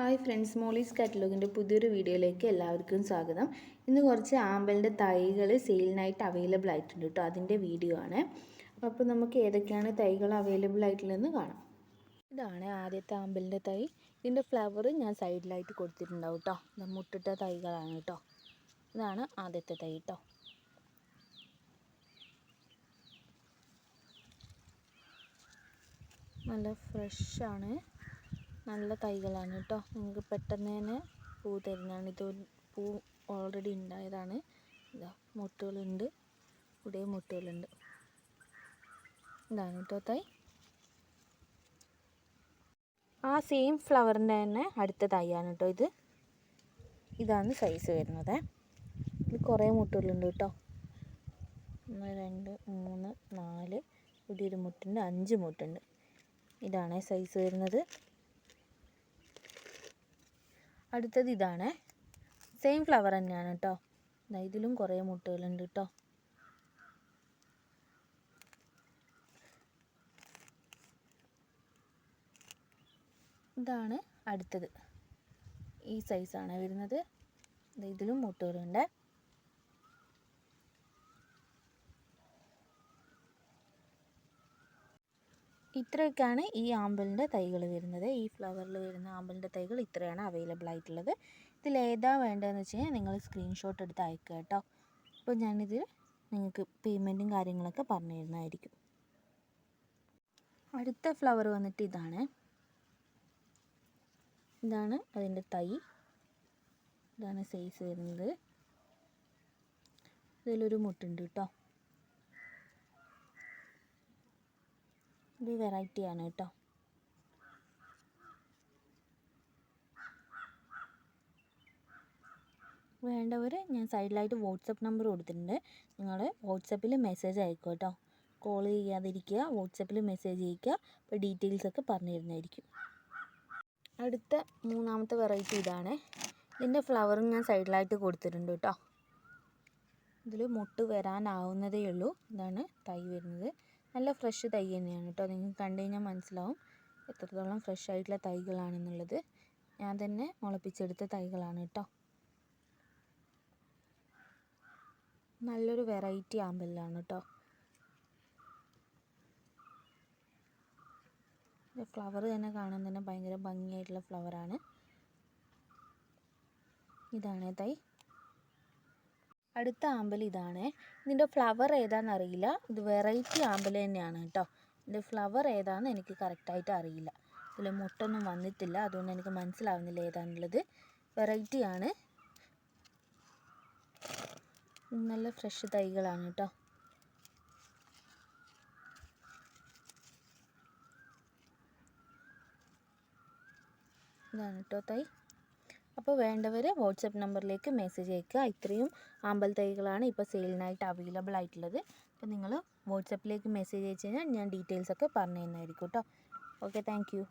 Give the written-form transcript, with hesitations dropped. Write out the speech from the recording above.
Hi friends, Molly's കാറ്റലോഗിൻ്റെ പുതിയൊരു വീഡിയോയിലേക്ക് എല്ലാവർക്കും സ്വാഗതം. ഇന്ന് കുറച്ച് ആമ്പലിൻ്റെ തൈകൾ സെയിലിനായിട്ട് അവൈലബിൾ ആയിട്ടുണ്ട് കേട്ടോ. അതിൻ്റെ വീഡിയോ ആണ്. അപ്പോൾ നമുക്ക് ഏതൊക്കെയാണ് തൈകൾ അവൈലബിൾ ആയിട്ടുള്ളതെന്ന് കാണാം. ഇതാണ് ആദ്യത്തെ ആമ്പലിൻ്റെ തൈ. ഇതിൻ്റെ ഫ്ലവർ ഞാൻ സൈഡിലായിട്ട് കൊടുത്തിട്ടുണ്ടാവും കേട്ടോ. ഇത് മുട്ടിട്ട തൈകളാണ് കേട്ടോ. ഇതാണ് ആദ്യത്തെ തൈ കേട്ടോ. നല്ല ഫ്രഷാണ്, നല്ല തൈകളാണ് കേട്ടോ. നിങ്ങൾക്ക് പെട്ടെന്ന് തന്നെ പൂ തരുന്നതാണ്. ഇത് പൂ ഓൾറെഡി ഉണ്ടായതാണ്. ഇതാ മുട്ടുകളുണ്ട്, ഇവിടെ മുട്ടുകളുണ്ട്. ഇതാണ് കേട്ടോ തൈ. ആ സെയിം ഫ്ലവറിൻ്റെ തന്നെ അടുത്ത തൈയാണ് കേട്ടോ. ഇതാണ് സൈസ് വരുന്നത്. ഇത് കുറേ മുട്ടുകളുണ്ട് കേട്ടോ. 1 2 3 4, ഇവിടെ ഒരു മുട്ടുണ്ട്, 5 മുട്ടുണ്ട്. ഇതാണ് സൈസ് വരുന്നത്. അടുത്തത് ഇതാണ്, സെയിം ഫ്ലവർ തന്നെയാണ് കേട്ടോ. ഇതിലും കുറേ മുട്ടുകളുണ്ട് കേട്ടോ. ഇതാണ് അടുത്തത്, ഈ സൈസാണ് വരുന്നത്. ഇതിലും മുട്ടുകളുണ്ട്. ഇത്രയൊക്കെയാണ് ഈ ആമ്പലിൻ്റെ തൈകൾ വരുന്നത്. ഈ ഫ്ലവറിൽ വരുന്ന ആമ്പലിൻ്റെ തൈകൾ ഇത്രയാണ് അവൈലബിൾ ആയിട്ടുള്ളത്. ഇതിലേതാ വേണ്ടതെന്ന് വെച്ച് കഴിഞ്ഞാൽ നിങ്ങൾ സ്ക്രീൻഷോട്ട് എടുത്ത് അയക്കുക കേട്ടോ. അപ്പോൾ ഞാനിത് നിങ്ങൾക്ക് പേയ്മെൻറ്റും കാര്യങ്ങളൊക്കെ പറഞ്ഞു തരുന്നതായിരിക്കും. അടുത്ത ഫ്ലവർ വന്നിട്ട് ഇതാണ് അതിൻ്റെ തൈ. ഇതാണ് സൈസ് വരുന്നത്. ഇതിലൊരു മുട്ടുണ്ട് കേട്ടോ. ഇത് വെറൈറ്റിയാണ് കേട്ടോ. വേണ്ടവർ ഞാൻ സൈഡിലായിട്ട് വാട്സപ്പ് നമ്പർ കൊടുത്തിട്ടുണ്ട്. നിങ്ങൾ വാട്സപ്പിൽ മെസ്സേജ് അയക്കുക കേട്ടോ. കോൾ ചെയ്യാതിരിക്കുക, വാട്സപ്പിൽ മെസ്സേജ് അയക്കുക. അപ്പോൾ ഡീറ്റെയിൽസൊക്കെ പറഞ്ഞു തരുന്നതായിരിക്കും. അടുത്ത മൂന്നാമത്തെ വെറൈറ്റി ഇതാണ്. ഇതിൻ്റെ ഫ്ലവറും ഞാൻ സൈഡിലായിട്ട് കൊടുത്തിട്ടുണ്ട് കേട്ടോ. ഇതിൽ മുട്ട് വരാനാവുന്നതേ ഉള്ളൂ. ഇതാണ് തൈ വരുന്നത്. നല്ല ഫ്രഷ് തൈ തന്നെയാണ് കേട്ടോ. നിങ്ങൾക്ക് കണ്ടു കഴിഞ്ഞാൽ മനസ്സിലാവും എത്രത്തോളം ഫ്രഷ് ആയിട്ടുള്ള തൈകളാണെന്നുള്ളത്. ഞാൻ തന്നെ മുളപ്പിച്ചെടുത്ത തൈകളാണ് കേട്ടോ. നല്ലൊരു വെറൈറ്റി ആമ്പലാണ് കേട്ടോ. ഫ്ലവർ തന്നെ കാണാൻ തന്നെ ഭയങ്കര ഭംഗിയായിട്ടുള്ള ഫ്ലവറാണ്. ഇതാണ് തൈ. അടുത്ത ആമ്പൽ ഇതാണ്. ഇതിൻ്റെ ഫ്ലവർ ഏതാണെന്നറിയില്ല. ഇത് വെറൈറ്റി ആമ്പൽ തന്നെയാണ് കേട്ടോ. ഇതിൻ്റെ ഫ്ലവർ ഏതാണെന്ന് എനിക്ക് കറക്റ്റായിട്ട് അറിയില്ല. ഇതിൽ മുട്ടൊന്നും വന്നിട്ടില്ല, അതുകൊണ്ട് എനിക്ക് മനസ്സിലാവുന്നില്ല ഏതാണെന്നുള്ളത്. വെറൈറ്റിയാണ്. നല്ല ഫ്രഷ് തൈകളാണ് കേട്ടോ. ഇതാണ് കേട്ടോ തൈ. അപ്പോൾ വേണ്ടവർ വാട്സപ്പ് നമ്പറിലേക്ക് മെസ്സേജ് അയക്കുക. ഇത്രയും ആമ്പൽ തൈകളാണ് ഇപ്പോൾ സെയിലിനായിട്ട് അവൈലബിൾ ആയിട്ടുള്ളത്. അപ്പോൾ നിങ്ങൾ വാട്സപ്പിലേക്ക് മെസ്സേജ് അയച്ചു കഴിഞ്ഞാൽ ഞാൻ ഡീറ്റെയിൽസൊക്കെ പറഞ്ഞു തരുന്നതായിരിക്കും കേട്ടോ. Okay, thank you.